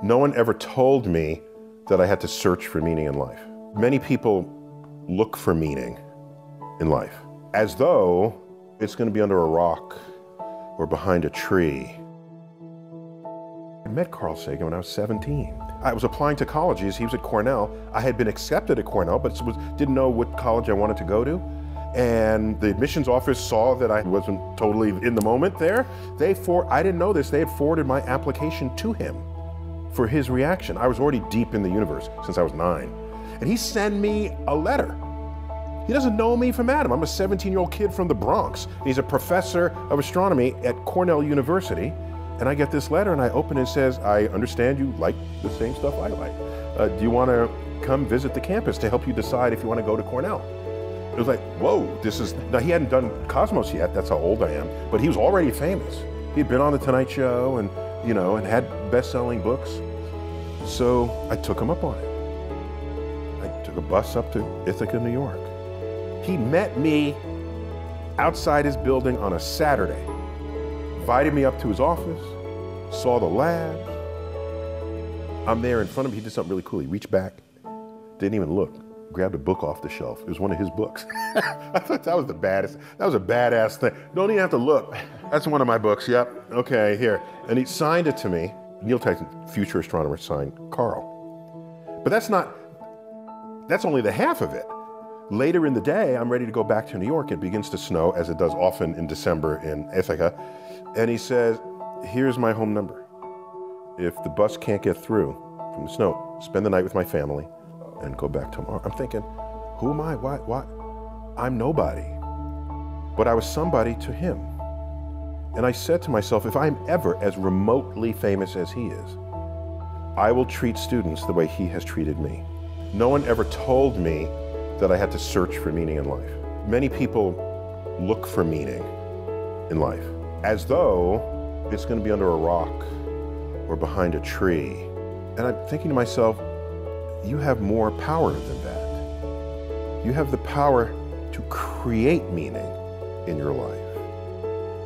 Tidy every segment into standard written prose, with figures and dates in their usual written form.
No one ever told me that I had to search for meaning in life. Many people look for meaning in life as though it's going to be under a rock or behind a tree. I met Carl Sagan when I was 17. I was applying to colleges. He was at Cornell. I had been accepted at Cornell, but didn't know what college I wanted to go to. And the admissions office saw that I wasn't totally in the moment there. I didn't know this, they had forwarded my application to him for his reaction. I was already deep in the universe since I was 9. And he sent me a letter. He doesn't know me from Adam. I'm a 17-year-old kid from the Bronx. He's a professor of astronomy at Cornell University. And I get this letter and I open it and it says, I understand you like the same stuff I like. Do you want to come visit the campus to help you decide if you want to go to Cornell? It was like, whoa, now he hadn't done Cosmos yet, that's how old I am, but he was already famous. He'd been on The Tonight Show and, and had best-selling books. So I took him up on it. I took a bus up to Ithaca, New York. He met me outside his building on a Saturday, invited me up to his office, saw the lab. I'm there in front of him, he did something really cool. He reached back, didn't even look. Grabbed a book off the shelf. It was one of his books. I thought that was the baddest. That was a badass thing. Don't even have to look. That's one of my books. Yep. Okay, here. And he signed it to me. Neil Tyson, future astronomer, signed Carl. But that's only the half of it. Later in the day, I'm ready to go back to New York. It begins to snow, as it does often in December in Ithaca. And he says, here's my home number. If the bus can't get through from the snow, spend the night with my family and go back tomorrow. I'm thinking, who am I? What? I'm nobody. But I was somebody to him. And I said to myself, if I'm ever as remotely famous as he is, I will treat students the way he has treated me. No one ever told me that I had to search for meaning in life. Many people look for meaning in life as though it's going to be under a rock or behind a tree. And I'm thinking to myself, you have more power than that. You have the power to create meaning in your life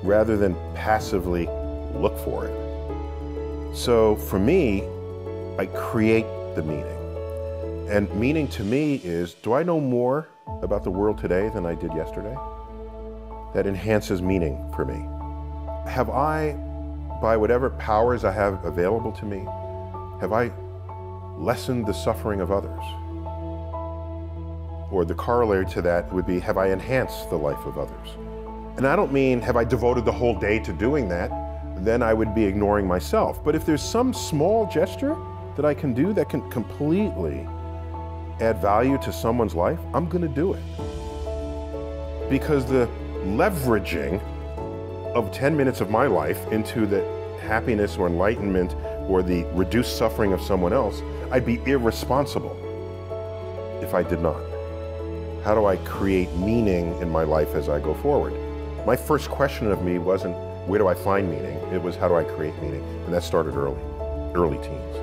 rather than passively look for it. So for me, I create the meaning. And meaning to me is, do I know more about the world today than I did yesterday? That enhances meaning for me. Have I, by whatever powers I have available to me, have I lessened the suffering of others? Or the corollary to that would be, have I enhanced the life of others? And I don't mean, have I devoted the whole day to doing that? Then I would be ignoring myself. But if there's some small gesture that I can do that can completely add value to someone's life, I'm going to do it. Because the leveraging of 10 minutes of my life into the happiness or enlightenment or the reduced suffering of someone else, I'd be irresponsible if I did not. How do I create meaning in my life as I go forward? My first question of me wasn't, where do I find meaning? It was, how do I create meaning? And that started early teens.